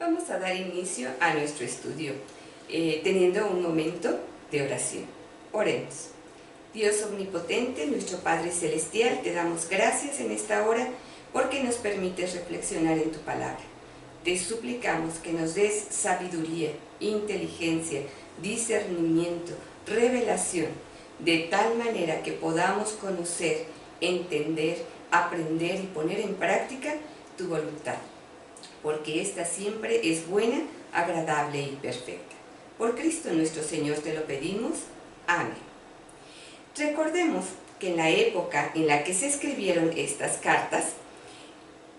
Vamos a dar inicio a nuestro estudio teniendo un momento de oración. Oremos. Dios omnipotente, nuestro Padre Celestial, te damos gracias en esta hora porque nos permites reflexionar en tu palabra. Te suplicamos que nos des sabiduría, inteligencia, discernimiento, revelación, de tal manera que podamos conocer, entender, aprender y poner en práctica tu voluntad, porque esta siempre es buena, agradable y perfecta. Por Cristo nuestro Señor te lo pedimos. Amén. Recordemos que en la época en la que se escribieron estas cartas,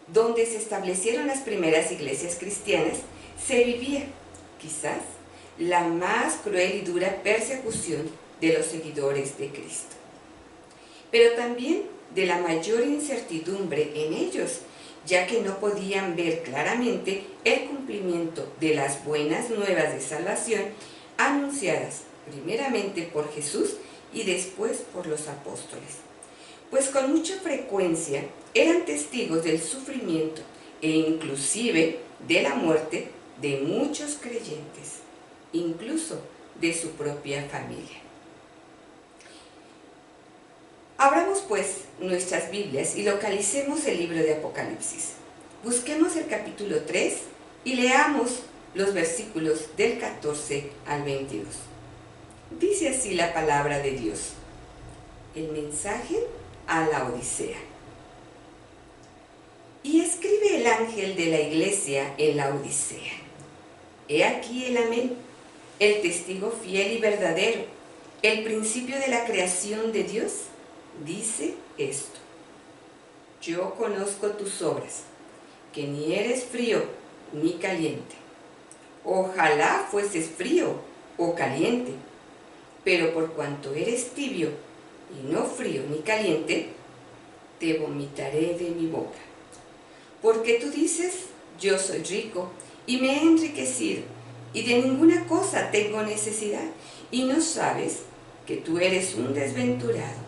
donde se establecieron las primeras iglesias cristianas, se vivía, quizás, la más cruel y dura persecución de los seguidores de Cristo, pero también de la mayor incertidumbre en ellos, ya que no podían ver claramente el cumplimiento de las buenas nuevas de salvación anunciadas primeramente por Jesús y después por los apóstoles, pues con mucha frecuencia eran testigos del sufrimiento e inclusive de la muerte de muchos creyentes, incluso de su propia familia. Abramos pues nuestras Biblias y localicemos el libro de Apocalipsis. Busquemos el capítulo 3 y leamos los versículos del 14 al 22. Dice así la palabra de Dios. El mensaje a la Odisea. Y escribe el ángel de la iglesia en la Odisea. He aquí el Amén, el testigo fiel y verdadero, el principio de la creación de Dios. Dice esto: yo conozco tus obras, que ni eres frío ni caliente. Ojalá fueses frío o caliente, pero por cuanto eres tibio y no frío ni caliente, te vomitaré de mi boca. Porque tú dices, yo soy rico y me he enriquecido, y de ninguna cosa tengo necesidad, y no sabes que tú eres un desventurado,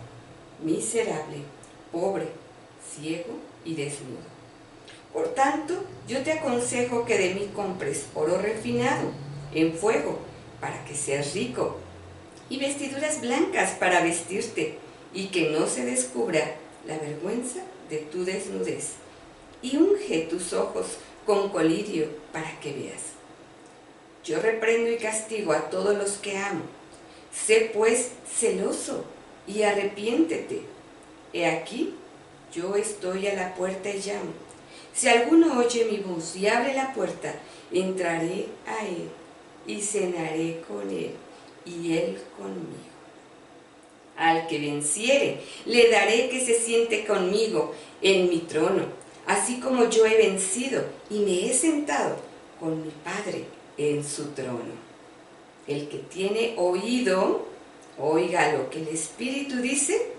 miserable, pobre, ciego y desnudo. Por tanto, yo te aconsejo que de mí compres oro refinado en fuego para que seas rico, y vestiduras blancas para vestirte, y que no se descubra la vergüenza de tu desnudez, y unge tus ojos con colirio para que veas. Yo reprendo y castigo a todos los que amo. Sé pues celoso y arrepiéntete. He aquí, yo estoy a la puerta y llamo. Si alguno oye mi voz y abre la puerta, entraré a él y cenaré con él y él conmigo. Al que venciere, le daré que se siente conmigo en mi trono, así como yo he vencido y me he sentado con mi Padre en su trono. El que tiene oído, oiga lo que el Espíritu dice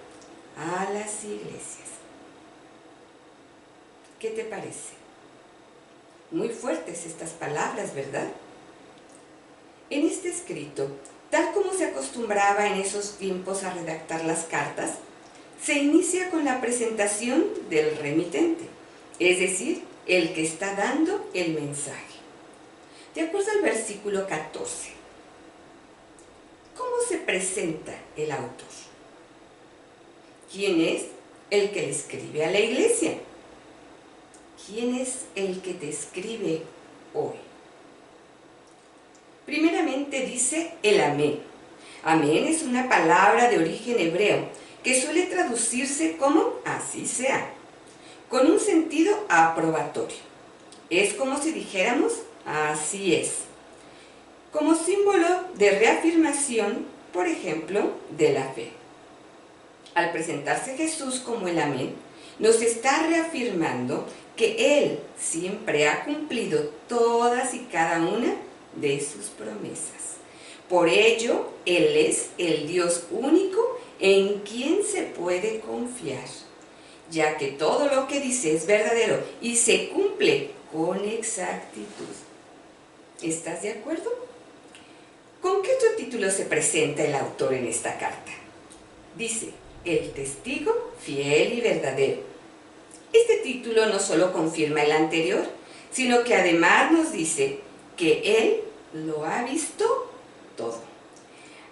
a las iglesias. ¿Qué te parece? Muy fuertes estas palabras, ¿verdad? En este escrito, tal como se acostumbraba en esos tiempos a redactar las cartas, se inicia con la presentación del remitente, es decir, el que está dando el mensaje. De acuerdo al versículo 14, ¿cómo se presenta el autor? ¿Quién es el que le escribe a la iglesia? ¿Quién es el que te escribe hoy? Primeramente dice el Amén. Amén es una palabra de origen hebreo que suele traducirse como así sea, con un sentido aprobatorio. Es como si dijéramos así es, como símbolo de reafirmación, por ejemplo, de la fe. Al presentarse Jesús como el Amén, nos está reafirmando que Él siempre ha cumplido todas y cada una de sus promesas. Por ello, Él es el Dios único en quien se puede confiar, ya que todo lo que dice es verdadero y se cumple con exactitud. ¿Estás de acuerdo? ¿Con qué otro título se presenta el autor en esta carta? Dice, el testigo fiel y verdadero. Este título no solo confirma el anterior, sino que además nos dice que Él lo ha visto todo.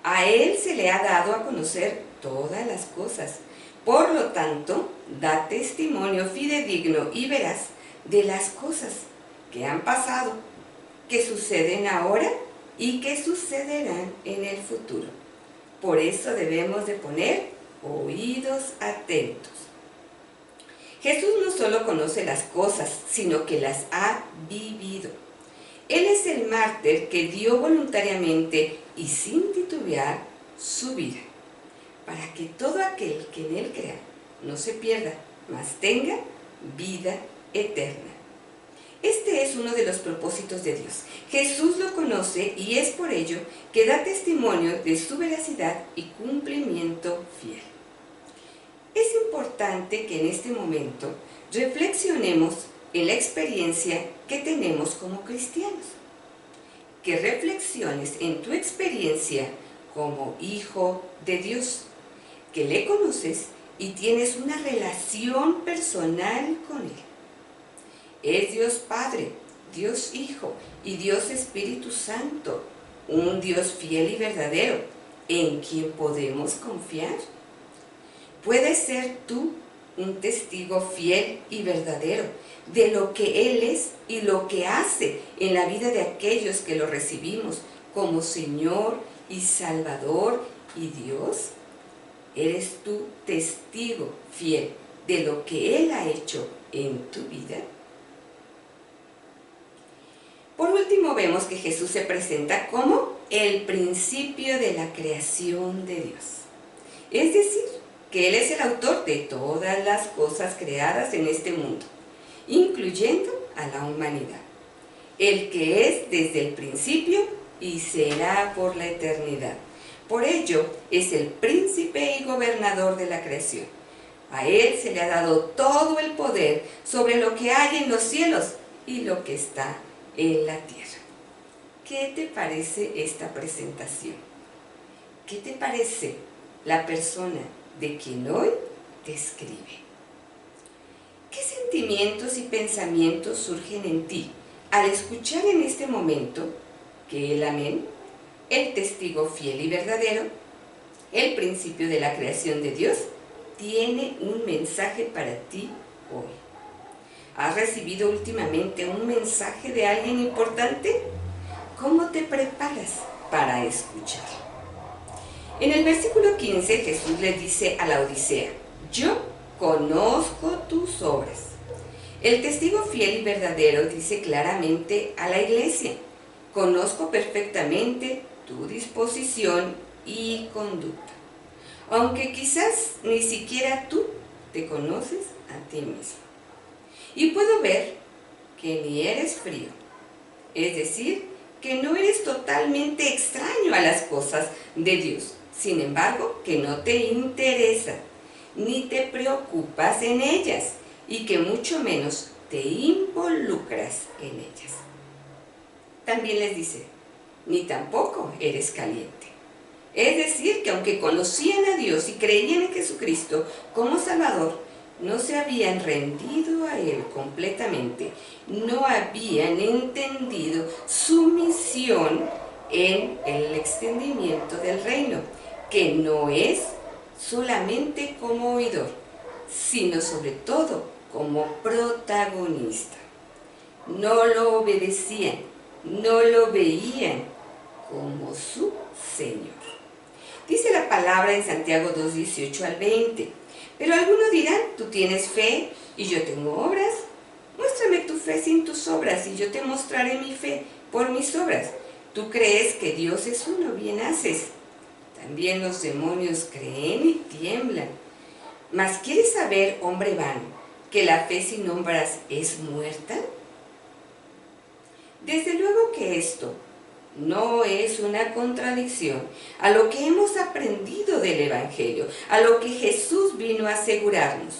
A Él se le ha dado a conocer todas las cosas. Por lo tanto, da testimonio fidedigno y veraz de las cosas que han pasado, que suceden ahora y que sucederán en el futuro. Por eso debemos de poner oídos atentos. Jesús no solo conoce las cosas, sino que las ha vivido. Él es el mártir que dio voluntariamente y sin titubear su vida, para que todo aquel que en Él crea no se pierda, mas tenga vida eterna. Este es uno de los propósitos de Dios. Jesús lo conoce y es por ello que da testimonio de su veracidad y cumplimiento fiel. Es importante que en este momento reflexionemos en la experiencia que tenemos como cristianos. Que reflexiones en tu experiencia como hijo de Dios, que le conoces y tienes una relación personal con Él. Es Dios Padre, Dios Hijo y Dios Espíritu Santo, un Dios fiel y verdadero, en quien podemos confiar. Puedes ser tú un testigo fiel y verdadero de lo que Él es y lo que hace en la vida de aquellos que lo recibimos como Señor y Salvador y Dios. ¿Eres tú testigo fiel de lo que Él ha hecho en tu vida? Por último, vemos que Jesús se presenta como el principio de la creación de Dios. Es decir, que Él es el autor de todas las cosas creadas en este mundo, incluyendo a la humanidad. El que es desde el principio y será por la eternidad. Por ello, es el príncipe y gobernador de la creación. A Él se le ha dado todo el poder sobre lo que hay en los cielos y lo que está en la tierra. ¿Qué te parece esta presentación? ¿Qué te parece la persona de quien hoy te escribe? ¿Qué sentimientos y pensamientos surgen en ti al escuchar en este momento que el Amén, el testigo fiel y verdadero, el principio de la creación de Dios, tiene un mensaje para ti hoy? ¿Has recibido últimamente un mensaje de alguien importante? ¿Cómo te preparas para escuchar? En el versículo 15 Jesús le dice a la Odisea: yo conozco tus obras. El testigo fiel y verdadero dice claramente a la iglesia: conozco perfectamente tu disposición y conducta, aunque quizás ni siquiera tú te conoces a ti mismo. Y puedo ver que ni eres frío, es decir, que no eres totalmente extraño a las cosas de Dios. Sin embargo, que no te interesa, ni te preocupas en ellas, y que mucho menos te involucras en ellas. También les dice: ni tampoco eres caliente. Es decir, que aunque conocían a Dios y creían en Jesucristo como Salvador, no se habían rendido a Él completamente, no habían entendido su misión en el extendimiento del reino, que no es solamente como oidor, sino sobre todo como protagonista. No lo obedecían, no lo veían como su Señor. Dice la palabra en Santiago 2, 18 al 20. Pero algunos dirán: tú tienes fe y yo tengo obras. Muéstrame tu fe sin tus obras y yo te mostraré mi fe por mis obras. Tú crees que Dios es uno, bien haces. También los demonios creen y tiemblan. Mas ¿quieres saber, hombre vano, que la fe sin obras es muerta? Desde luego que esto no es una contradicción a lo que hemos aprendido del Evangelio, a lo que Jesús vino a asegurarnos.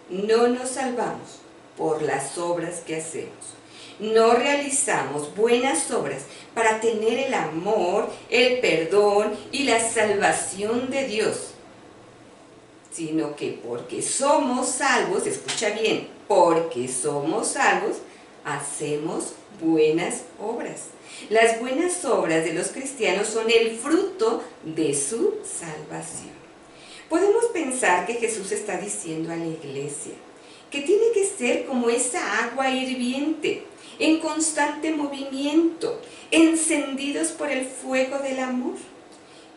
No nos salvamos por las obras que hacemos. No realizamos buenas obras para tener el amor, el perdón y la salvación de Dios, sino que porque somos salvos, escucha bien, porque somos salvos, hacemos buenas obras. Las buenas obras de los cristianos son el fruto de su salvación. Podemos pensar que Jesús está diciendo a la iglesia que tiene que ser como esa agua hirviente, en constante movimiento, encendidos por el fuego del amor.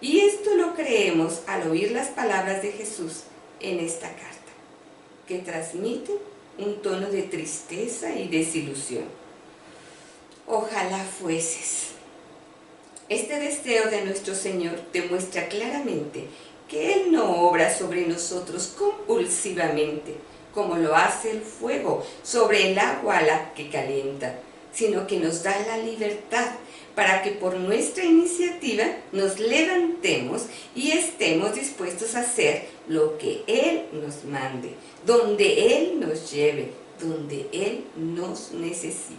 Y esto lo creemos al oír las palabras de Jesús en esta carta, que transmiten un tono de tristeza y desilusión. Ojalá fueses. Este deseo de nuestro Señor demuestra claramente que Él no obra sobre nosotros compulsivamente, como lo hace el fuego sobre el agua a la que calienta, sino que nos da la libertad para que por nuestra iniciativa nos levantemos y estemos dispuestos a hacer lo que Él nos mande, donde Él nos lleve, donde Él nos necesite.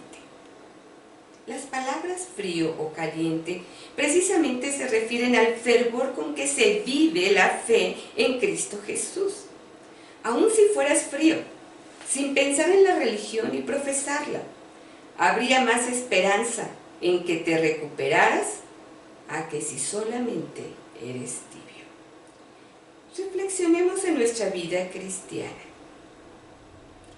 Las palabras frío o caliente precisamente se refieren al fervor con que se vive la fe en Cristo Jesús. Aun si fueras frío, sin pensar en la religión y profesarla, habría más esperanza en que te recuperaras a que si solamente eres tibio. Reflexionemos en nuestra vida cristiana.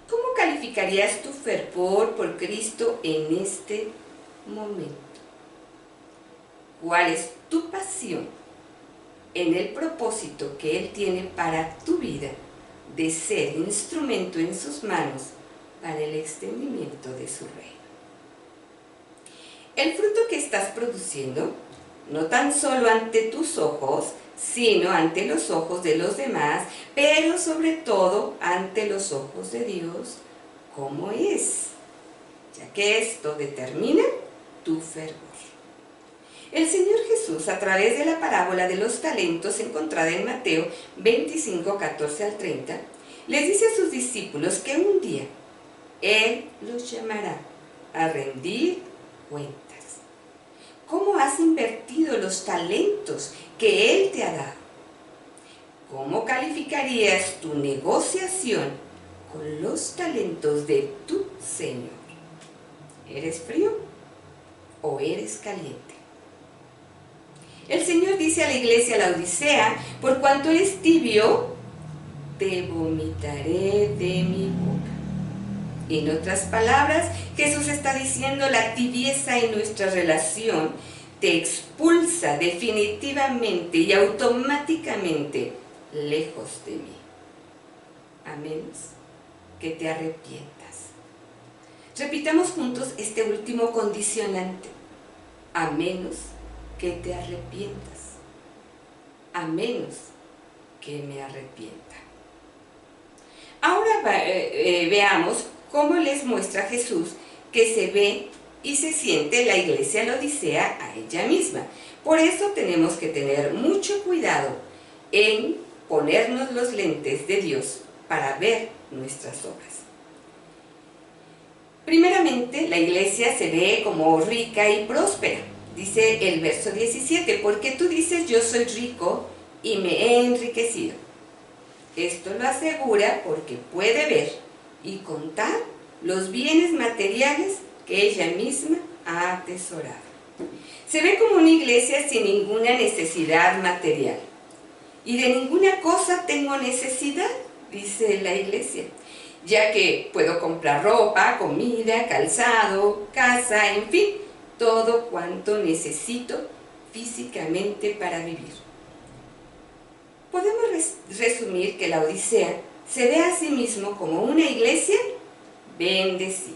¿Cómo calificarías tu fervor por Cristo en este momento? ¿Cuál es tu pasión en el propósito que Él tiene para tu vida de ser instrumento en sus manos para el extendimiento de su reino? El fruto que estás produciendo, no tan solo ante tus ojos, sino ante los ojos de los demás, pero sobre todo ante los ojos de Dios, ¿cómo es? Ya que esto determina tu fervor. El Señor Jesús, a través de la parábola de los talentos encontrada en Mateo 25, 14 al 30, les dice a sus discípulos que un día Él los llamará a rendir cuentas. ¿Cómo has invertido los talentos que Él te ha dado? ¿Cómo calificarías tu negociación con los talentos de tu Señor? ¿Eres frío o eres caliente? El Señor dice a la iglesia Laodicea: por cuanto eres tibio, te vomitaré de mi boca. En otras palabras, Jesús está diciendo: la tibieza en nuestra relación te expulsa definitivamente y automáticamente lejos de mí, a menos que te arrepientas. Repitamos juntos este último condicionante: a menos que te arrepientas, a menos que me arrepienta. Ahora veamos cómo les muestra Jesús que se ve y se siente la iglesia Laodicea a ella misma. Por eso tenemos que tener mucho cuidado en ponernos los lentes de Dios para ver nuestras obras. Primeramente, la iglesia se ve como rica y próspera. Dice el verso 17, porque tú dices: yo soy rico y me he enriquecido. Esto lo asegura porque puede ver y contar los bienes materiales que ella misma ha atesorado. Se ve como una iglesia sin ninguna necesidad material. Y de ninguna cosa tengo necesidad, dice la iglesia, ya que puedo comprar ropa, comida, calzado, casa, en fin, todo cuanto necesito físicamente para vivir. Podemos resumir que la Odisea se ve a sí mismo como una iglesia bendecida.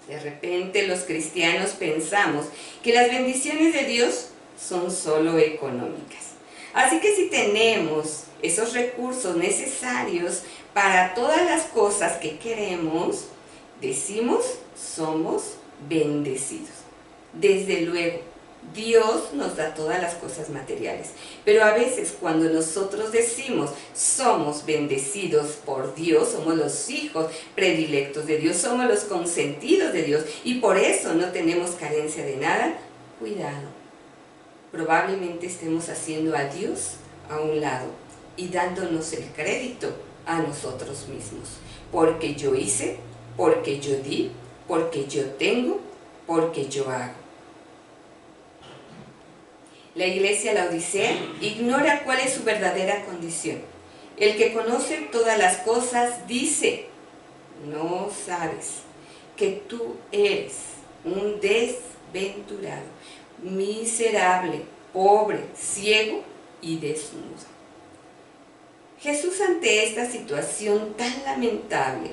De repente los cristianos pensamos que las bendiciones de Dios son solo económicas. Así que si tenemos esos recursos necesarios para todas las cosas que queremos, decimos: somos bendecidos. Desde luego, Dios nos da todas las cosas materiales, pero a veces cuando nosotros decimos somos bendecidos por Dios, somos los hijos predilectos de Dios, somos los consentidos de Dios y por eso no tenemos carencia de nada, cuidado. Probablemente estemos haciendo a Dios a un lado y dándonos el crédito a nosotros mismos. Porque yo hice, porque yo di, porque yo tengo, porque yo hago. La iglesia Laodicea ignora cuál es su verdadera condición. El que conoce todas las cosas dice: no sabes que tú eres un desventurado, miserable, pobre, ciego y desnudo. Jesús, ante esta situación tan lamentable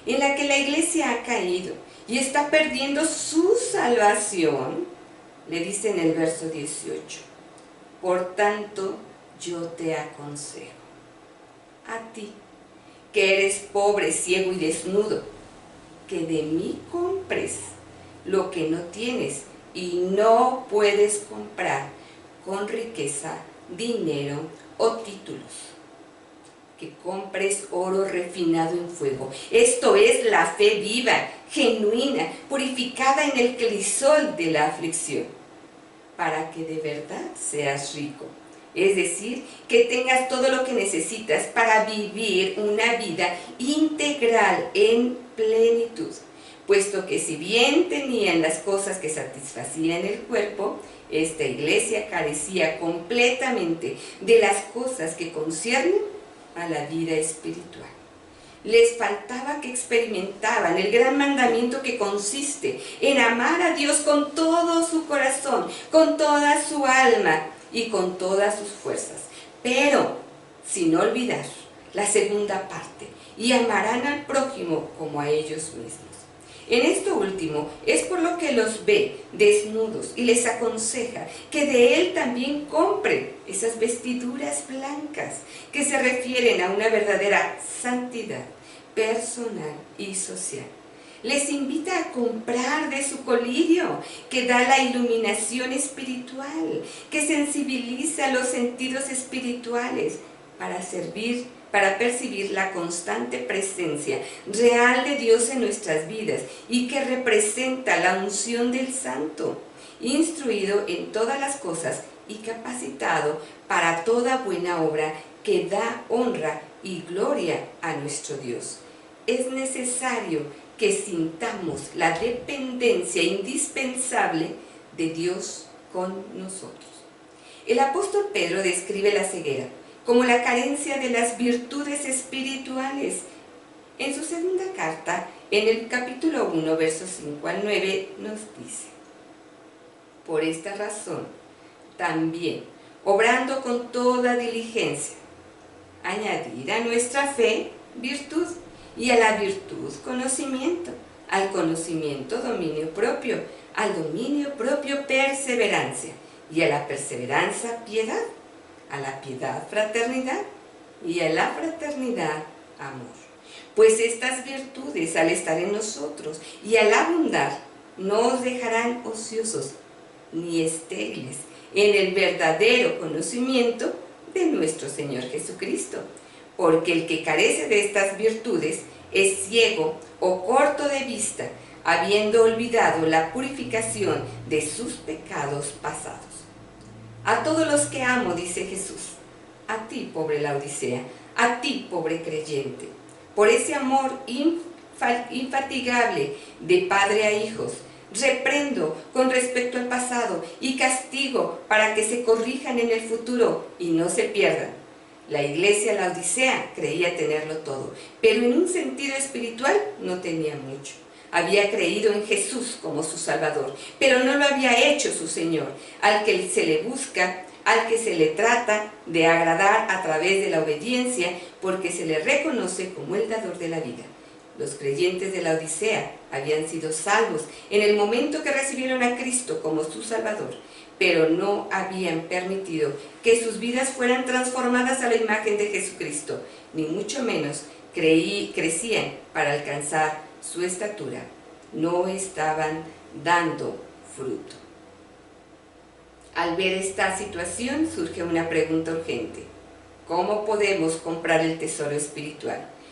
en la que la iglesia ha caído y está perdiendo su salvación, le dice en el verso 18: por tanto, yo te aconsejo, a ti, que eres pobre, ciego y desnudo, que de mí compres lo que no tienes y no puedes comprar con riqueza, dinero o títulos. Que compres oro refinado en fuego. Esto es la fe viva, genuina, purificada en el crisol de la aflicción, para que de verdad seas rico. Es decir, que tengas todo lo que necesitas para vivir una vida integral en plenitud. Puesto que si bien tenían las cosas que satisfacían el cuerpo, esta iglesia carecía completamente de las cosas que conciernen a la vida espiritual. Les faltaba que experimentaban el gran mandamiento que consiste en amar a Dios con todo su corazón, con toda su alma y con todas sus fuerzas, pero sin olvidar la segunda parte: y amarán al prójimo como a ellos mismos. En esto último es por lo que los ve desnudos y les aconseja que de él también compren esas vestiduras blancas que se refieren a una verdadera santidad personal y social. Les invita a comprar de su colirio, que da la iluminación espiritual, que sensibiliza los sentidos espirituales para percibir la constante presencia real de Dios en nuestras vidas y que representa la unción del Santo, instruido en todas las cosas y capacitado para toda buena obra que da honra y gloria a nuestro Dios. Es necesario que sintamos la dependencia indispensable de Dios con nosotros. El apóstol Pedro describe la ceguera como la carencia de las virtudes espirituales. En su segunda carta, en el capítulo 1, versos 5 al 9, nos dice: por esta razón, también, obrando con toda diligencia, añadir a nuestra fe virtud, y a la virtud conocimiento, al conocimiento dominio propio, al dominio propio perseverancia, y a la perseverancia piedad, a la piedad fraternidad, y a la fraternidad amor. Pues estas virtudes, al estar en nosotros y al abundar, no os dejarán ociosos ni estériles en el verdadero conocimiento de nuestro Señor Jesucristo. Porque el que carece de estas virtudes es ciego o corto de vista, habiendo olvidado la purificación de sus pecados pasados. A todos los que amo, dice Jesús, a ti, pobre Laodicea, a ti, pobre creyente, por ese amor infatigable de padre a hijos, reprendo con respecto al pasado y castigo para que se corrijan en el futuro y no se pierdan. La iglesia Laodicea creía tenerlo todo, pero en un sentido espiritual no tenía mucho. Había creído en Jesús como su Salvador, pero no lo había hecho su Señor, al que se le busca, al que se le trata de agradar a través de la obediencia, porque se le reconoce como el dador de la vida. Los creyentes de la Odisea habían sido salvos en el momento que recibieron a Cristo como su Salvador, pero no habían permitido que sus vidas fueran transformadas a la imagen de Jesucristo, ni mucho menos crecían para alcanzar su estatura. No estaban dando fruto. Al ver esta situación surge una pregunta urgente: ¿cómo podemos comprar el tesoro espiritual?